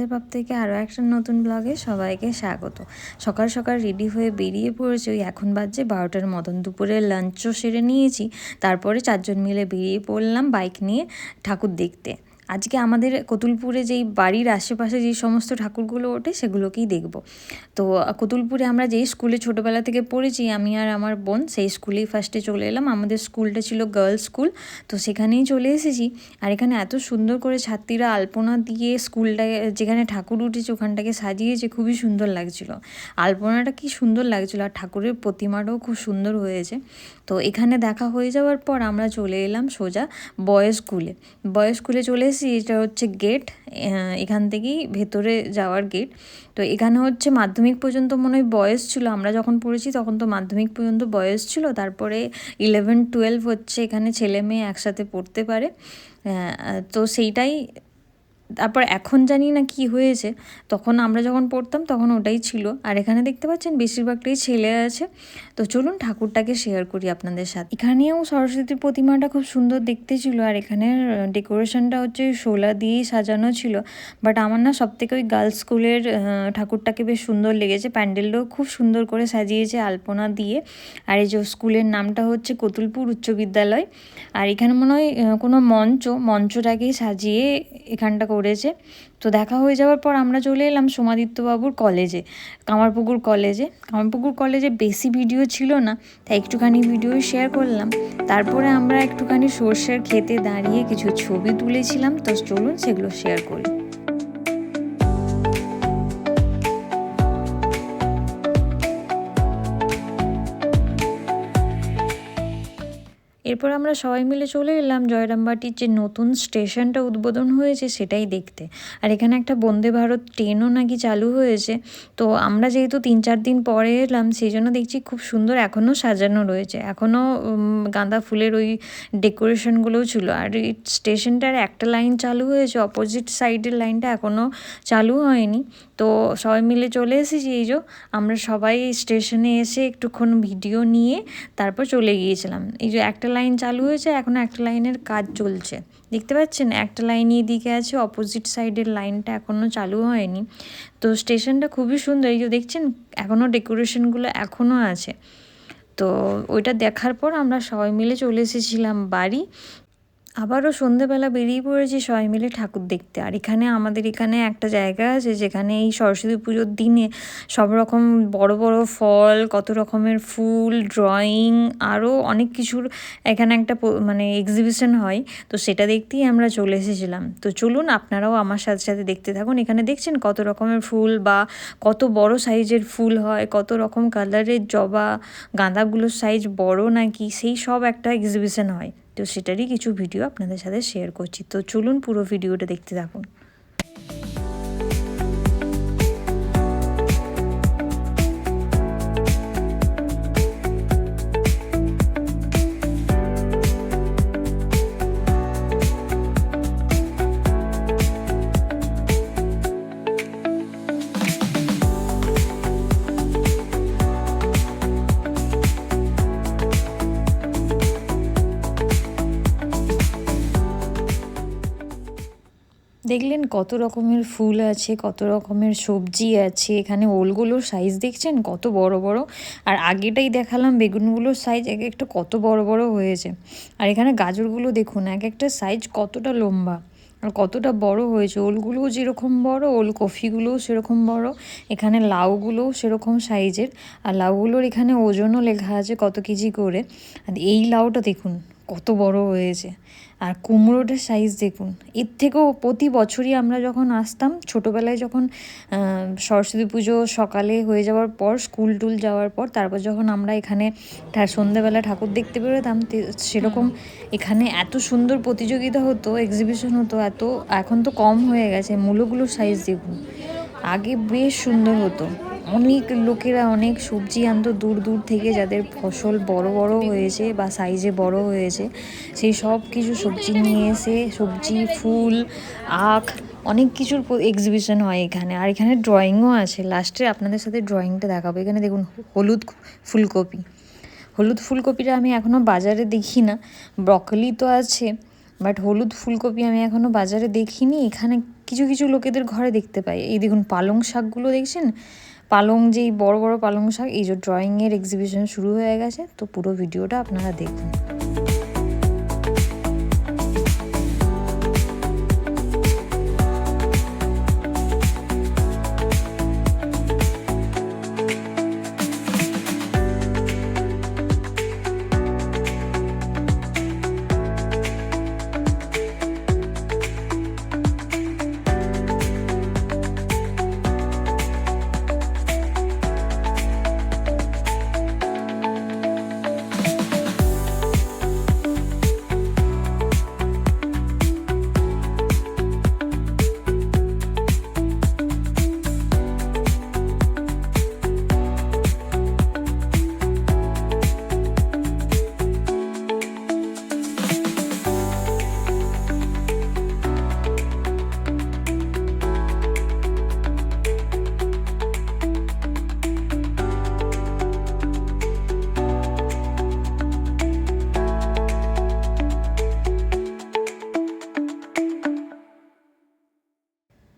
আপনাদের পক্ষ থেকে আরও একটা নতুন ব্লগে সবাইকে স্বাগত। সকাল সকাল রেডি হয়ে বেরিয়ে পড়েছি। ওই এখন বাজছে 12টার মতন। দুপুরে লাঞ্চও সেরে নিয়েছি, তারপরে 4জন মিলে বেরিয়ে পড়লাম বাইক নিয়ে ঠাকুর দেখতে। আজকে আমাদের কতুলপুরে যেই বাড়ির আশেপাশে যেই সমস্ত ঠাকুরগুলো ওঠে সেগুলোকেই দেখব। তো কতুলপুরে আমরা যেই স্কুলে ছোটোবেলা থেকে পড়েছি আমি আর আমার বোন, সেই স্কুলেই ফার্স্টে চলে এলাম। আমাদের স্কুলটা ছিল গার্লস স্কুল, তো সেখানেই চলে এসেছি। আর এখানে এত সুন্দর করে ছাত্রীরা আলপনা দিয়ে স্কুলটাকে, যেখানে ঠাকুর উঠেছে ওখানটাকে সাজিয়েছে, খুবই সুন্দর লাগছিল। আলপনাটা কি সুন্দর লাগছিল, আর ঠাকুরের প্রতিমাটাও খুব সুন্দর হয়েছে। তো এখানে দেখা হয়ে যাওয়ার পর আমরা চলে এলাম সোজা বয়েজ স্কুলে চলে এসেছি। এটা হচ্ছে গেট, এখান থেকেই ভেতরে যাওয়ার গেট। তো এখানে হচ্ছে মাধ্যমিক পর্যন্ত মনে হয় বয়েজ ছিল, আমরা যখন পড়েছি তখন তো মাধ্যমিক পর্যন্ত বয়েজ ছিল। তারপরে 11-12 হচ্ছে এখানে ছেলে মেয়ে একসাথে পড়তে পারে। তো সেইটাই। তারপর এখন জানি না কি হয়েছে, তখন আমরা যখন পড়তাম তখন ওটাই ছিল। আর এখানে দেখতে পাচ্ছেন বেশিরভাগটাই ছেলে আছে। তো চলুন ঠাকুরটাকে শেয়ার করি আপনাদের সাথে। এখানেও সরস্বতীর প্রতিমাটা খুব সুন্দর দেখতে ছিল, আর এখানের ডেকোরেশনটা হচ্ছে শোলা দিয়েই সাজানো ছিল। বাট আমার না সবথেকে ওই গার্লস স্কুলের ঠাকুরটাকে বেশ সুন্দর লেগেছে। প্যান্ডেলটাও খুব সুন্দর করে সাজিয়েছে আলপনা দিয়ে। আর এই যে স্কুলের নামটা হচ্ছে কতুলপুর উচ্চ বিদ্যালয়। আর এখানে মনে হয় কোনো মঞ্চটাকেই সাজিয়ে এখানটা করেছে। তো দেখা হয়ে যাওয়ার পর আমরা চলে এলাম সোমাদিত্যবাবুর কলেজে, কামারপুকুর কলেজে বেশি ভিডিও ছিল না, তাই একটুখানি ভিডিও শেয়ার করলাম। তারপরে আমরা একটুখানি সর্ষের ক্ষেতে দাঁড়িয়ে কিছু ছবি তুলেছিলাম, তো চলুন সেগুলো শেয়ার করি। এরপর আমরা সবাই মিলে চলে এলাম জয়রামবাটির যে নতুন স্টেশনটা উদ্বোধন হয়েছে সেটাই দেখতে। আর এখানে একটা বন্দে ভারত ট্রেনও নাকি চালু হয়েছে। তো আমরা যেহেতু 3-4 দিন পরে এলাম, সেই জন্য দেখছি খুব সুন্দর এখনও সাজানো রয়েছে, এখনও গাঁদা ফুলের ওই ডেকোরেশনগুলোও ছিল। আর এই স্টেশনটার একটা লাইন চালু হয়েছে, অপোজিট সাইডের লাইনটা এখনও চালু হয়নি। তো সবাই মিলে চলে এসেছি। এই যে আমরা সবাই স্টেশনে এসে একটুক্ষণ ভিডিও নিয়ে তারপর চলে গিয়েছিলাম। এই যে একটা লাইন চালু হয়েছে, এখনও একটা লাইনের কাজ চলছে, দেখতে পাচ্ছেন একটা লাইন এদিকে আছে, অপোজিট সাইডের লাইনটা এখনও চালু হয়নি। তো স্টেশনটা খুবই সুন্দর, এই যে দেখছেন এখনও ডেকোরেশনগুলো এখনও আছে। তো ওইটা দেখার পর আমরা সবাই মিলে চলে এসেছিলাম বাড়ি। আবারও সন্ধেবেলা বেরিয়ে পড়েছি সবাই মিলে ঠাকুর দেখতে। আর আমাদের এখানে একটা জায়গা আছে যেখানে এই সরস্বতী পুজোর দিনে সব রকম বড় বড় ফল, কত রকমের ফুল, ড্রয়িং, আরও অনেক কিছুর এখানে একটা মানে এক্সিবিশন হয়। তো সেটা দেখতেই আমরা চলে এসেছিলাম। তো চলুন আপনারাও আমার সাথে সাথে দেখতে থাকুন। এখানে দেখছেন কত রকমের ফুল, বা কত বড় সাইজের ফুল হয়, কত রকম কালারের জবা, গাঁদাগুলোর সাইজ বড় নাকি, সেই সব একটা এক্সিবিশন হয়। তো সেটারই কিছু ভিডিও আপনাদের সাথে শেয়ার করছি। তো চলুন পুরো ভিডিওটা দেখতে থাকুন। দেখলেন কত রকমের ফুল আছে, কত রকমের সবজি আছে। এখানে ওলগুলোর সাইজ দেখছেন কত বড় বড়, আর আগেটাই দেখালাম বেগুনগুলোর সাইজ এক একটা কত বড় বড় হয়েছে। আর এখানে গাজরগুলো দেখুন এক একটা সাইজ কতটা লম্বা আর কতটা বড় হয়েছে। ওলগুলোও যেরকম বড়, ওলকপিগুলোও সেরকম বড়। এখানে লাউগুলোও সেরকম সাইজের, আর লাউগুলোর এখানে ওজনও লেখা আছে কত কেজি করে। আর এই লাউটা দেখুন কত বড় হয়েছে। আর কুমড়োটার সাইজ দেখুন। এর থেকেও প্রতি বছরই আমরা যখন আসতাম ছোটোবেলায়, যখন সরস্বতী পুজো সকালে হয়ে যাওয়ার পর, স্কুল টুল যাওয়ার পর, তারপর যখন আমরা এখানে সন্ধ্যেবেলা ঠাকুর দেখতে বেরোতাম, সেরকম এখানে এত সুন্দর প্রতিযোগিতা হতো, এক্সিবিশন হতো এত। এখন তো কম হয়ে গেছে। মূলোগুলোর সাইজ দেখুন, আগে বেশ সুন্দর হতো। অনেক লোকেরা অনেক সবজি আনতো দূর দূর থেকে, যাদের ফসল বড় বড় হয়েছে বা সাইজে বড় হয়েছে, সেই সব কিছু সবজি নিয়ে এসে, সবজি, ফুল, আখ, অনেক কিছুর এক্সিবিশন হয় এখানে। আর এখানে ড্রয়িংও আছে। লাস্টে আপনাদের সাথে ড্রয়িংটা দেখাবো। এখানে দেখুন হলুদ ফুলকপিটা আমি এখনও বাজারে দেখি না। ব্রকলি তো আছে, বাট হলুদ ফুলকপি আমি এখনও বাজারে দেখিনি, এখানে কিছু কিছু লোকেদের ঘরে দেখতে পাই। এই দেখুন পালং শাকগুলো দেখছেন, পালং যেই বড় বড় পালং শাক, এই যে ড্রয়িংয়ের এক্সিবিশন শুরু হয়ে গেছে, তো পুরো ভিডিওটা আপনারা দেখুন।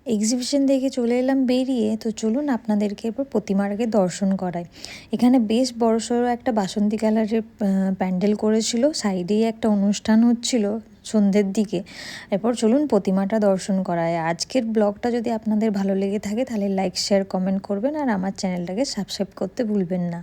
এক্সিবিশন দেখে চলে এলাম বেরিয়ে, তো চলুন আপনাদেরকে এরপর প্রতিমার আগে দর্শন করাই। এখানে বেশ বড়সড় একটা বাসন্তী কালারের প্যান্ডেল করেছিল, সাইডেই একটা অনুষ্ঠান হচ্ছিল সন্ধ্যের দিকে। এরপর চলুন প্রতিমাটা দর্শন করায়। আজকের ব্লগটা যদি আপনাদের ভালো লেগে থাকে তাহলে লাইক শেয়ার কমেন্ট করবেন, আর আমার চ্যানেলটাকে সাবস্ক্রাইব করতে ভুলবেন না।